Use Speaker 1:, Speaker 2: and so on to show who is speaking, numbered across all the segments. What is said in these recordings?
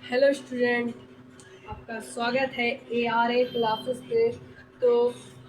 Speaker 1: Hello student, आपका स्वागत है ARA क्लासेस पे। तो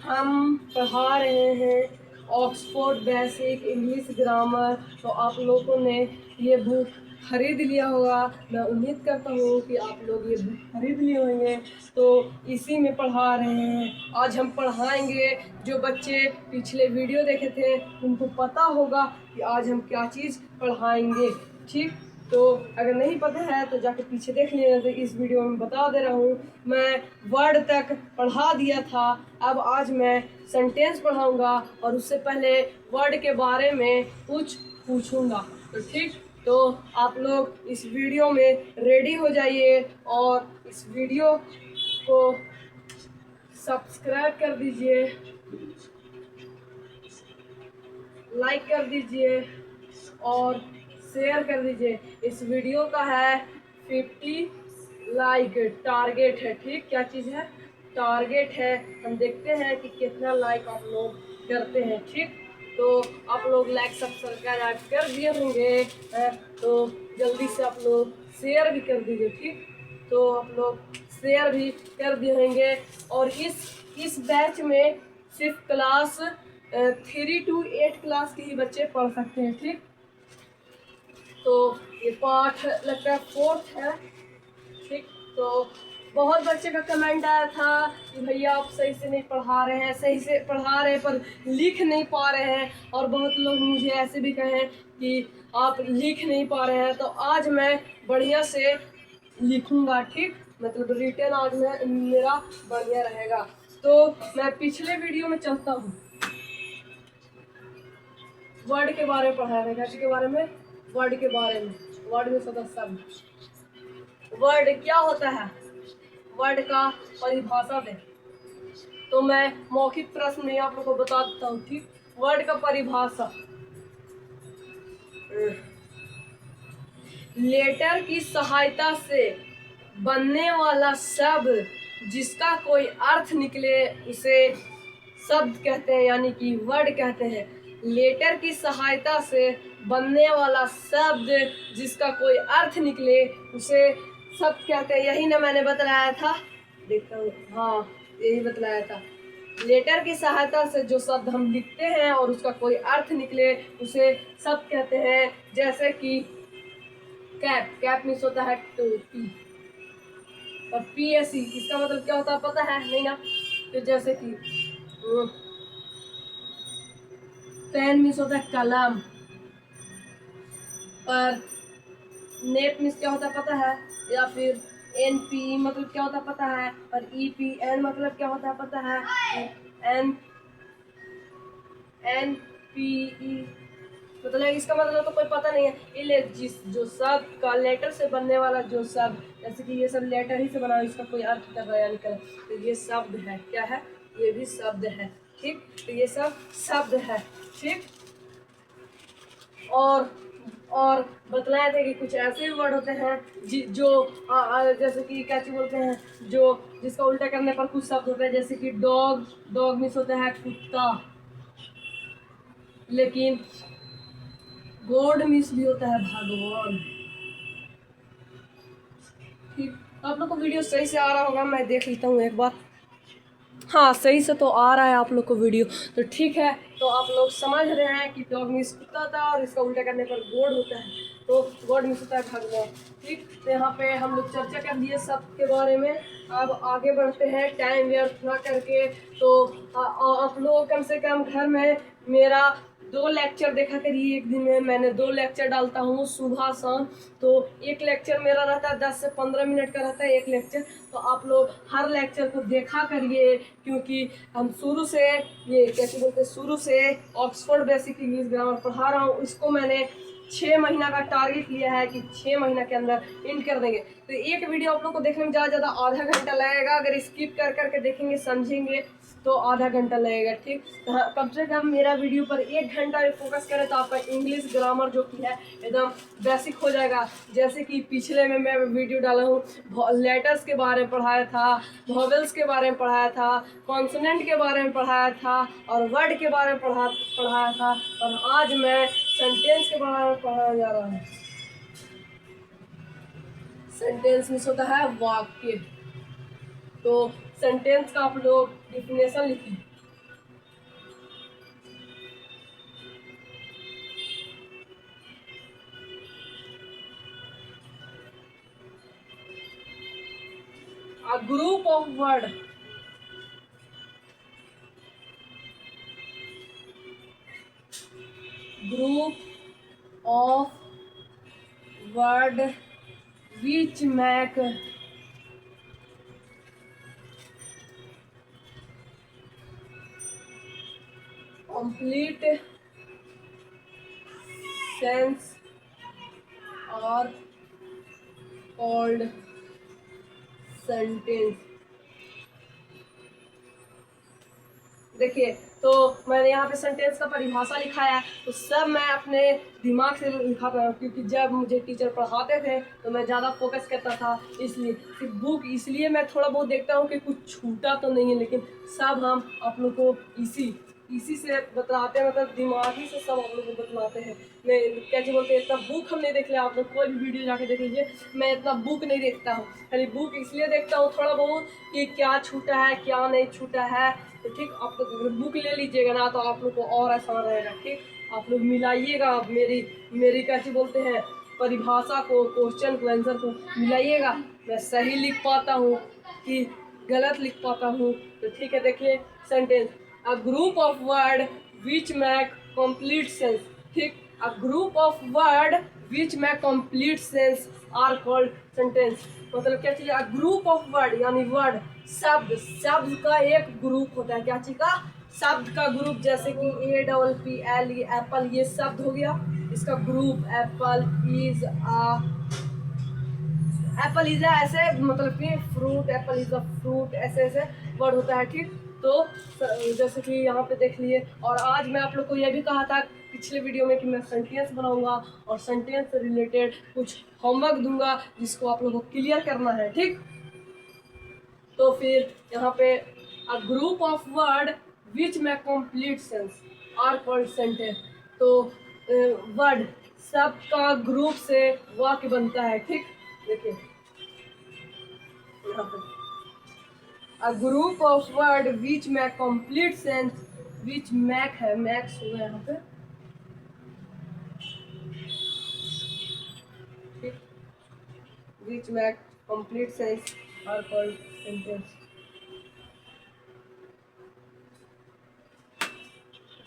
Speaker 1: हम पढ़ा रहे हैं ऑक्सफोर्ड बेसिक इंग्लिश ग्रामर। तो आप लोगों ने ये बुक खरीद लिया होगा। मैं उम्मीद करता हूँ कि आप लोग ये बुक खरीद लिए होंगे। तो इसी में पढ़ा रहे हैं। आज हम पढ़ाएंगे, जो बच्चे पिछले वीडियो देखे थे उनको पता होगा कि आज हम क्या चीज़ पढ़ाएंगे। ठीक, तो अगर नहीं पता है तो जाके पीछे देख लेना। तो इस वीडियो में बता दे रहा हूँ। मैं वर्ड तक पढ़ा दिया था, अब आज मैं सेंटेंस पढ़ाऊंगा और उससे पहले वर्ड के बारे में कुछ पूछूंगा। तो ठीक, तो आप लोग इस वीडियो में रेडी हो जाइए और इस वीडियो को सब्सक्राइब कर दीजिए, लाइक कर दीजिए और शेयर कर दीजिए। इस वीडियो का है 50 लाइक टारगेट है। ठीक, क्या चीज़ है? टारगेट है। हम देखते हैं कि कितना लाइक आप लोग करते हैं। ठीक, तो आप लोग लाइक सब्सक्राइब कर दिए होंगे, तो जल्दी से आप लोग शेयर भी कर दीजिए। ठीक, तो आप लोग शेयर भी कर दिए होंगे। और इस बैच में सिर्फ क्लास 3 to 8 क्लास के ही बच्चे पढ़ सकते हैं। ठीक, तो ये पाठ लगता है 4th है। ठीक, तो बहुत बच्चे का कमेंट आया था कि भैया आप सही से नहीं पढ़ा रहे हैं, सही से पढ़ा रहे हैं पर लिख नहीं पा रहे हैं। और बहुत लोग मुझे ऐसे भी कहें कि आप लिख नहीं पा रहे हैं। तो आज मैं बढ़िया से लिखूंगा। ठीक, मतलब रिटर्न आज मेरा बढ़िया रहेगा। तो मैं पिछले वीडियो में चलता हूँ। वर्ड के बारे में पढ़ा रहे हैं, के बारे में, वर्ड के बारे में। वर्ड में सदस्य शब्द। वर्ड क्या होता है? वर्ड का परिभाषा दे। तो मैं मौखिक प्रश्न में आप लोगों को बता देता हूँ। ठीक, वर्ड का परिभाषा, लेटर की सहायता से बनने वाला शब्द जिसका कोई अर्थ निकले उसे शब्द कहते हैं, यानी कि वर्ड कहते हैं। लेटर की सहायता से बनने वाला शब्द जिसका कोई अर्थ निकले उसे शब्द कहते हैं। यही ना मैंने बतलाया था, देखता हूँ, हाँ यही बतलाया था। लेटर की सहायता से जो शब्द हम लिखते हैं और उसका कोई अर्थ निकले उसे शब्द कहते हैं। जैसे कि कैप, कैप मीन्स होता है टोपी। और PSE इसका मतलब क्या होता है पता है? नहीं ना? तो जैसे कि पेन मीन्स होता है कलम। पर नेप मीन्स क्या होता है पता है? या फिर NPE मतलब क्या होता है पता है? और EPN मतलब क्या होता है पता है? NPE मतलब इसका मतलब तो कोई पता नहीं है। ये जिस जो शब्द का लेटर से बनने वाला जो शब्द, जैसे कि ये सब लेटर ही से बना, इसका कोई अर्थ कर रहा है निकल, तो ये शब्द है। क्या है? ये भी शब्द है। ठीक, तो ये सब शब्द है। ठीक, और बतलाए थे कि कुछ ऐसे भी वर्ड होते हैं जो जैसे कि क्या चीज बोलते हैं, जो जिसका उल्टा करने पर कुछ शब्द होते हैं। जैसे कि डॉग, डॉग मीन्स होता है कुत्ता, लेकिन गॉड मीन्स भी होता है भगवान। ठीक, आप लोग को वीडियो सही से आ रहा होगा, मैं देख लेता हूँ एक बार। हाँ, सही से तो आ रहा है आप लोग को वीडियो, तो ठीक है। तो आप लोग समझ रहे हैं कि डॉग मीन्स कुत्ता था और इसका उल्टा करने पर गॉड होता है, तो गॉड मीन्स होता है भगवान। ठीक, तो यहाँ पे हम लोग चर्चा कर दिए सब के बारे में। अब आगे बढ़ते हैं टाइम व्यर्थ ना करके। तो आप लोग कम से कम घर में मेरा 2 लेक्चर देखा करिए। एक दिन में मैंने 2 लेक्चर डालता हूँ, सुबह शाम। तो एक लेक्चर मेरा रहता है 10 से 15 मिनट का रहता है एक लेक्चर। तो आप लोग हर लेक्चर को देखा करिए, क्योंकि हम शुरू से, ये कैसे बोलते हैं, शुरू से ऑक्सफोर्ड बेसिक इंग्लिश ग्रामर पढ़ा रहा हूँ। इसको मैंने 6 महीना का टारगेट लिया है कि 6 महीना के अंदर एंड कर देंगे। तो एक वीडियो आप लोग को देखने में ज़्यादा आधा घंटा लगेगा। अगर स्किप कर करके देखेंगे, समझेंगे, तो आधा घंटा लगेगा। ठीक, तो हाँ, कम से कम मेरा वीडियो पर 1 घंटा भी फोकस करें तो आपका इंग्लिश ग्रामर जो कि है एकदम बेसिक हो जाएगा। जैसे कि पिछले में मैं वीडियो डाला हूँ, लेटर्स के बारे में पढ़ाया था, वॉवेल्स के बारे में पढ़ाया था, कॉन्सोनेंट के बारे में पढ़ाया था और वर्ड के बारे में पढ़ाया था। और आज मैं सेंटेंस के बारे में पढ़ाने जा रहा हूँ। सेंटेंस मीन्स होता है वाक्य। तो सेंटेंस का आप लोग डिफिनेशन लिखिए। A group of word, group of word which make complete sense are called sentence। देखिए, तो मैंने यहाँ पे सेंटेंस का परिभाषा लिखा है, तो सब मैं अपने दिमाग से लिखा था, क्योंकि जब मुझे टीचर पढ़ाते थे तो मैं ज़्यादा फोकस करता था, इसलिए सिर्फ बुक, इसलिए मैं थोड़ा बहुत देखता हूँ कि कुछ छूटा तो नहीं है, लेकिन सब हम आप लोग को इसी से बतलाते हैं, मतलब दिमाग ही से सब आप लोग को बतलाते हैं। मैं क्या बोलते हैं, इतना बुक हम नहीं देख लिया, आप लोग कोई भी वीडियो जाके देख लीजिए, मैं इतना बुक नहीं देखता हूँ, खाली बुक इसलिए देखता हूँ थोड़ा बहुत कि क्या छूटा है क्या नहीं छूटा है। तो ठीक, आप लोग बुक ले लीजिएगा ना, तो आप लोग को और आसान रहेगा। ठीक, आप लोग मिलाइएगा मेरी कैसे बोलते हैं परिभाषा को, क्वेश्चन को, आंसर को मिलाइएगा, मैं सही लिख पाता हूँ कि गलत लिख पाता हूँ। तो ठीक है, देखिए sentence, a group of word which make complete sense. ठीक, a group of word which make complete sense are called sentence. मतलब क्या चीज, अ ग्रुप ऑफ वर्ड यानी वर्ड, शब्द का एक ग्रुप होता है। क्या चीज का, शब्द का ग्रुप, जैसे कि APPL, ये एप्पल, ये शब्द हो गया, इसका ग्रुप एप्पल इज ऐसे, मतलब कि fruit, Apple is a fruit, ऐसे ऐसे वर्ड होता है। ठीक, तो जैसे कि यहाँ पे देख लिए, और आज मैं आप लोग को यह भी कहा था पिछले वीडियो में कि मैं सेंटेंस बनाऊंगा और सेंटेंस से रिलेटेड कुछ होमवर्क दूंगा जिसको आप लोगों को क्लियर करना है। ठीक, तो फिर यहाँ पे a group of word which में complete sense are called sentence. तो वर्ड, सब का ग्रुप से वाक्य बनता है। ठीक, देखिए यहाँ पे a group of word which में कंप्लीट सेंस, विच मैक है, मैक्स हुआ यहाँ पे। ठीक, which make complete sense are called sentence.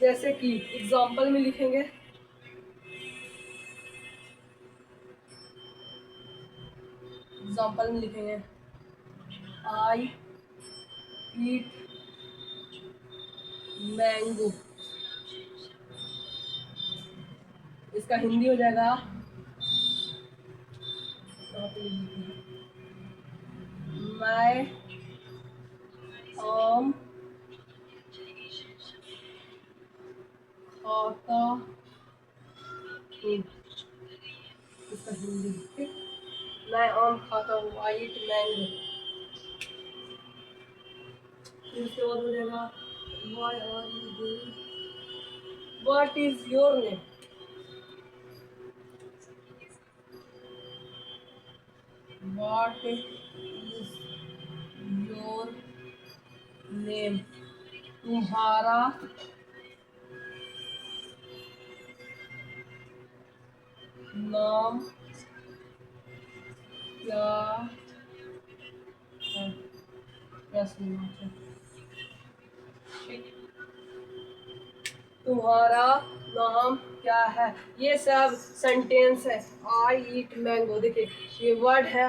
Speaker 1: जैसे कि एग्जाम्पल में लिखेंगे, एग्जाम्पल में लिखेंगे आई ईट मैंगो, इसका हिंदी हो जाएगा, मैं आम खाता हूँ, इसका हिंदी। ठीक, मैं आम खाता हूँ, आई ईट मैंगो। फिर उसके बाद हो जाएगा why are you doing, what is your name, what is your name, तुम्हारा नाम क्या है, क्या सुनना है। ठीक, तुम्हारा नाम क्या है, ये सब सेंटेंस है। आई ईट मैंगो, देखिए ये वर्ड है,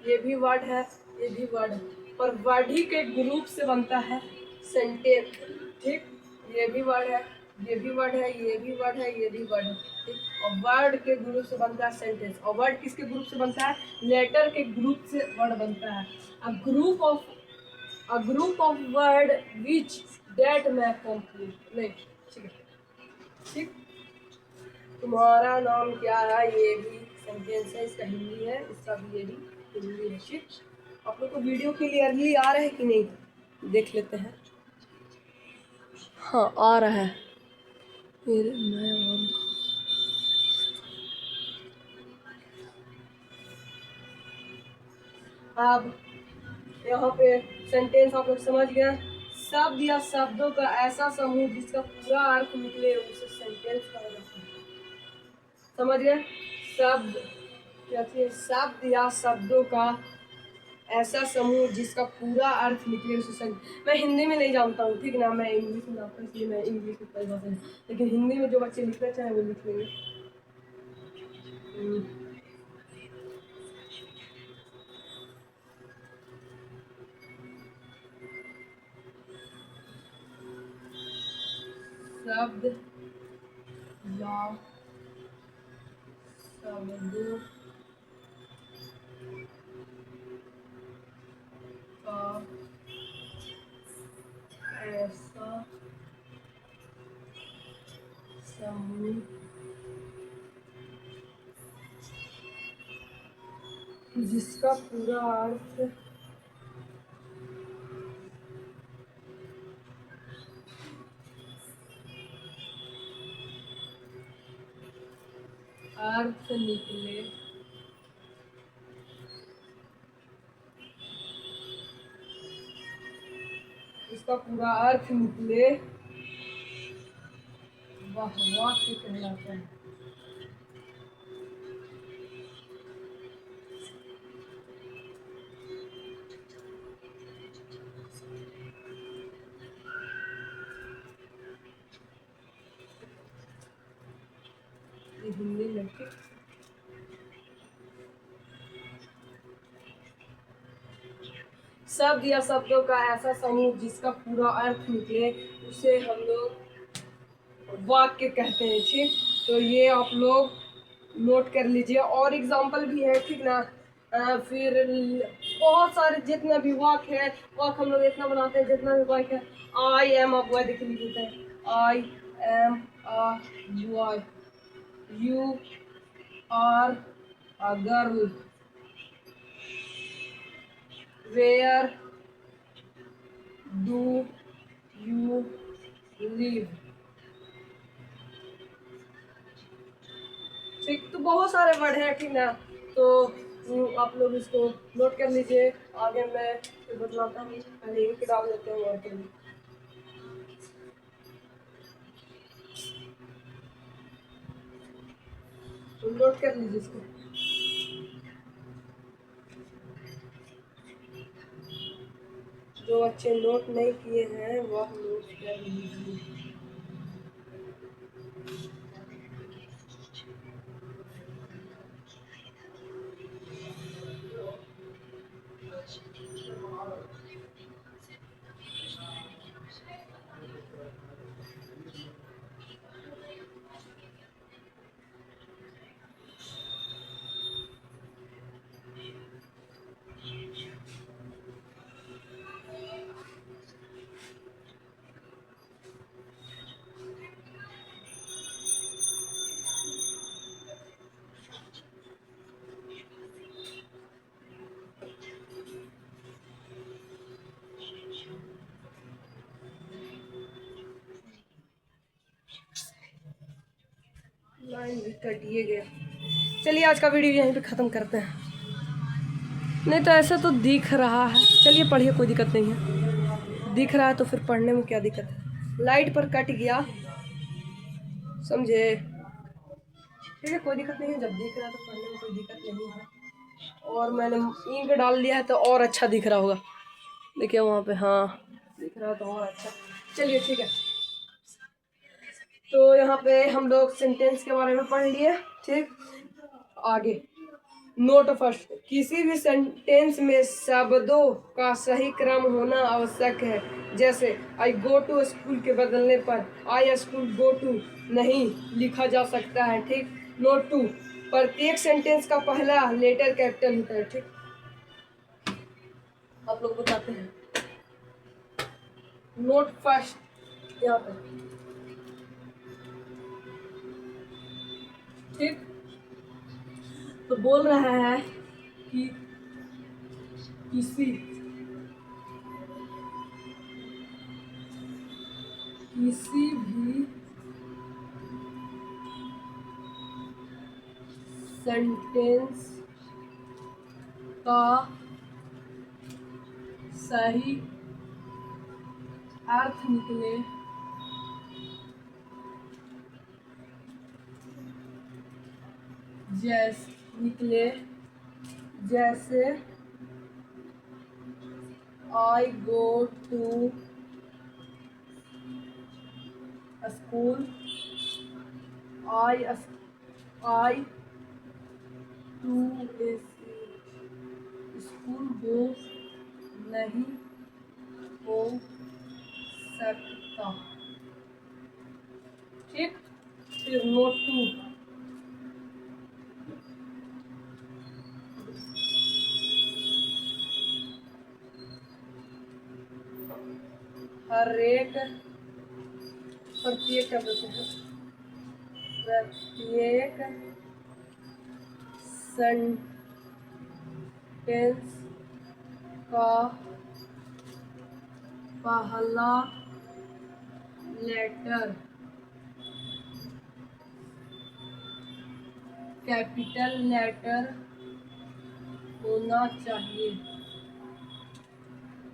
Speaker 1: ये भी वर्ड है, ये भी वर्ड है, पर वर्ड ही के ग्रुप से बनता है सेंटेंस। ठीक, ये भी वर्ड है, ये भी वर्ड है, ये भी वर्ड है, ये भी वर्ड है। ठीक, और वर्ड के ग्रुप से बनता है सेंटेंस। और वर्ड किसके ग्रुप से बनता है, लेटर के ग्रुप से वर्ड बनता है। A group of word which डेट में कंप्लीट नहीं। ठीक है, ठीक, तुम्हारा नाम क्या है, ये भी सेंटेंस है, इसका हिंदी है, इसका भी ये भी हिंदी है। ठीक, आप लोग को वीडियो क्लियरली आ रहा है कि नहीं, देख लेते हैं। हाँ, आ रहा है। फिर मैं अब यहाँ पे सेंटेंस आप लोग समझ गए। शब्द या शब्दों का ऐसा समूह जिसका पूरा अर्थ निकले उसे सेंटेंस कहा जाता है। समझ गए? शब्द क्या चीज? शब्द या शब्दों का ऐसा समूह जिसका पूरा अर्थ निकले उसे सेंटेंस। मैं हिंदी में नहीं जानता हूँ, ठीक ना, मैं इंग्लिश में जानता हूँ, इसलिए मैं इंग्लिश में परिभाषा, लेकिन हिंदी में जो बच्चे लिखना चाहें वो लिख लेंगे। शब्द या शब्दों का ऐसा समूह जिसका पूरा अर्थ निकले इसका पूरा अर्थ निकले वह वाक्य कहलाता है। ये हिंदी में ठीक। शब्द या शब्दों का ऐसा समूह जिसका पूरा अर्थ निकले उसे हम लोग वाक्य कहते हैं, ठीक। तो ये आप लोग नोट कर लीजिए। और एग्जाम्पल भी है, ठीक ना। फिर बहुत सारे जितना भी वाक्य है, वाक्य हम लोग इतना बनाते हैं जितना भी वाक्य है। आई एम अ बॉय, देख लीजिए, I am a boy, you are a girl, where do you live. ठीक, तो बहुत सारे वर्ड हैं, ठीक ना। तो आप लोग इसको नोट कर लीजिए। आगे मैं फिर बतलाता हूँ, पहले लिंक डाल देते हैं और के लिए। तो नोट कर लीजिए इसको। जो अच्छे नोट नहीं किए हैं वह नोट कर लीजिए। लाइन भी कटिए गया। चलिए आज का वीडियो यहीं पे ख़त्म करते हैं। नहीं तो ऐसे तो दिख रहा है। चलिए पढ़िए, कोई दिक्कत नहीं है। दिख रहा है तो फिर पढ़ने में क्या दिक्कत है। लाइट पर कट गया, समझे। ठीक है, कोई दिक्कत नहीं है। जब दिख रहा है तो पढ़ने में कोई दिक्कत नहीं है। और मैंने इंक डाल दिया है तो और अच्छा दिख रहा होगा। देखिए वहाँ पे, हाँ दिख रहा है तो और अच्छा। चलिए ठीक है। तो यहाँ पे हम लोग सेंटेंस के बारे में पढ़ लिए, ठीक। आगे नोट फर्स्ट, किसी भी सेंटेंस में शब्दों का सही क्रम होना आवश्यक है। जैसे आई गो टू स्कूल के बदलने पर आई स्कूल गो टू नहीं लिखा जा सकता है, ठीक। नोट टू, प्रत्येक सेंटेंस का पहला लेटर कैपिटल होता है, ठीक। आप लोग बताते हैं। नोट फर्स्ट यहाँ पर, ठीक। तो बोल रहा है कि किसी किसी भी सेंटेंस का सही अर्थ निकले, जैसे I go to school, I to school go नहीं हो सकता। ठीक, फिर नोट 2, हर एक प्रत्येक क्या बोलते हैं, प्रत्येक सेंटेंस का पहला लेटर कैपिटल लेटर होना चाहिए।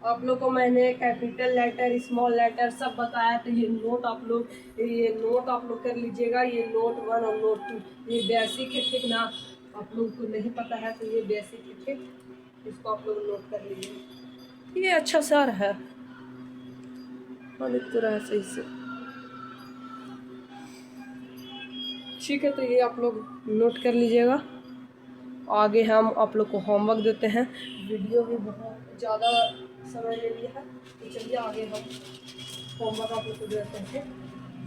Speaker 1: आप लोग को मैंने कैपिटल लेटर, स्मॉल लेटर सब बताया, तो ये नोट आप लोग कर लीजिएगा। ये नोट 1 और नोट 2 ये बेसिक है, ठीक ना। आप लोग को नहीं पता है तो ये बेसिक है, ठीक, इसको आप लोग नोट कर लीजिए। ये अच्छा सर है, लिख तो रहा है सही से। ठीक है, तो ये आप लोग नोट कर लीजिएगा। आगे हम आप लोग को होमवर्क देते हैं। वीडियो भी बहुत ज़्यादा समय ले लिया है, तो चलिए आगे हम होमवर्क आप लोग को देते हैं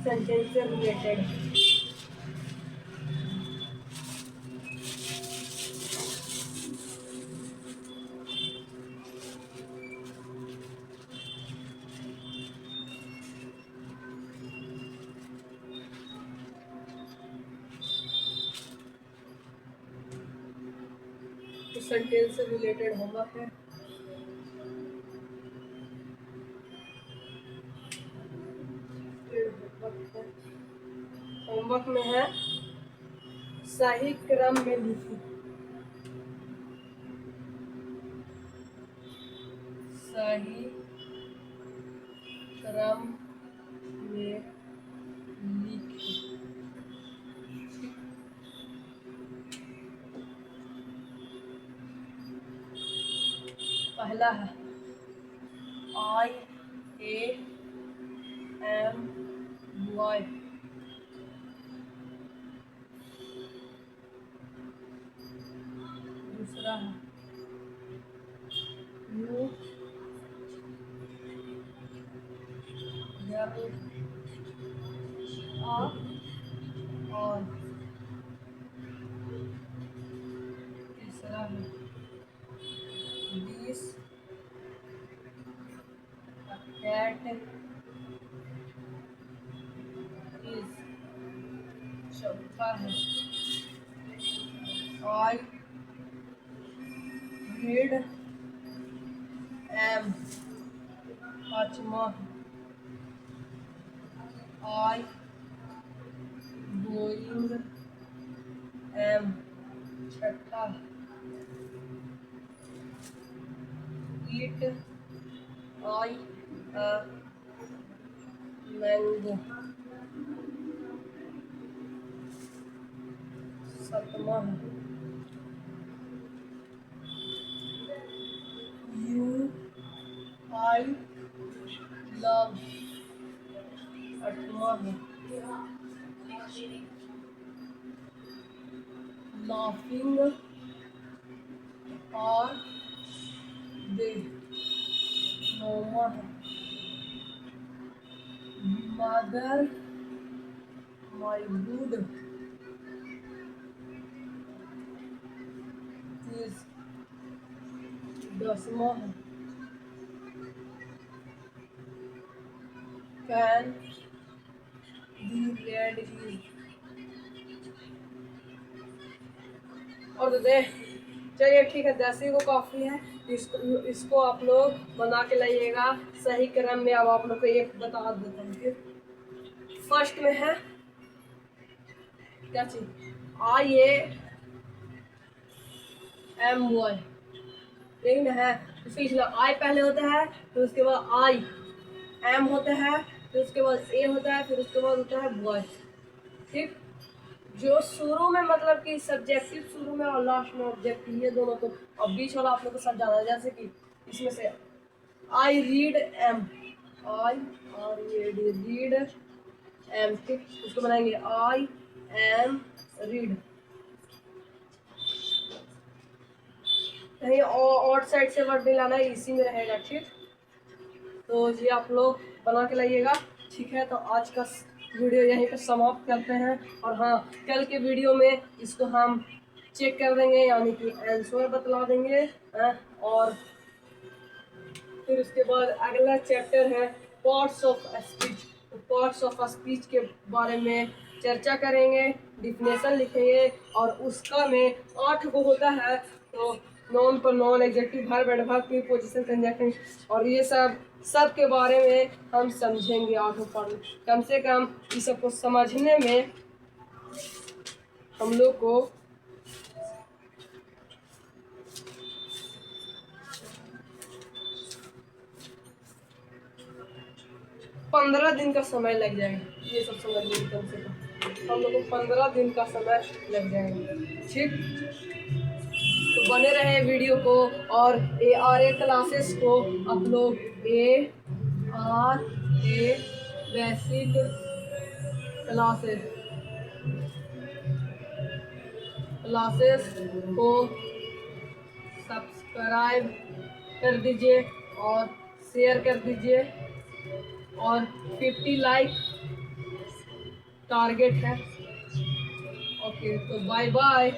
Speaker 1: सेंटेंस से रिलेटेड। तो सेंटेंस से रिलेटेड होमवर्क है। होमवर्क में है सही क्रम में लिखिए, सही क्रम में लिखिए। पहला है IAMY, दूसरा है और तीसरा है दिस कैट इज, चौथा है I read am, पांचवा I going am, छठा eat I a mango, सातवां you I love, आठवां laughing or they, नौवां mother my good is, दसवां can be read is। और तो दे, चलिए ठीक है, 10 को काफ़ी है। इसको आप लोग बना के लाइएगा सही क्रम में। अब आप लोग को एक बता देता हूँ। फिर फर्स्ट में है क्या चीज, IAMY, यही ना है। उसके इसलिए आई पहले होता है, फिर उसके बाद आई एम होता है, फिर उसके बाद ए होता है, फिर उसके बाद होता है बॉय। ठीक, जो शुरू में मतलब कि सब्जेक्टिव शुरू में और लास्ट में ऑब्जेक्टिव, ये दोनों तो अब बीच वाला आप लोग को सब जाना है। जैसे कि इसमें से I read am, I R A D read am, ठीक, उसको बनाएंगे आई एम रीड। कहीं और साइड से वर्ड नहीं लाना है, इसी में रहेगा। ठीक, तो ये आप लोग बना के लाइएगा। ठीक है, तो आज का वीडियो यहीं पे समाप्त करते हैं। और हाँ, कल के वीडियो में इसको हम चेक कर देंगे, यानी कि आंसर बतला देंगे। और फिर उसके बाद अगला चैप्टर है पार्ट्स ऑफ स्पीच। तो पार्ट्स ऑफ स्पीच के बारे में चर्चा करेंगे, डिफिनेशन लिखेंगे, और उसका में 8 को होता है। तो नॉन पर non, adjective, verb, adverb, preposition, conjunction, और ये सब के बारे में हम समझेंगे 8 पार्ट। कम से कम इस सबको समझने में हम लोग को 15 दिन का समय लग जाएगा। ये सब समझने में कम से कम हम लोग को 15 दिन का समय लग जाएगा। ठीक, तो बने रहे वीडियो को, और ARA क्लासेस को आप लोग ARA बेसिक क्लासेस को सब्सक्राइब कर दीजिए और शेयर कर दीजिए, और 50 लाइक टारगेट है। ओके, तो बाय बाय।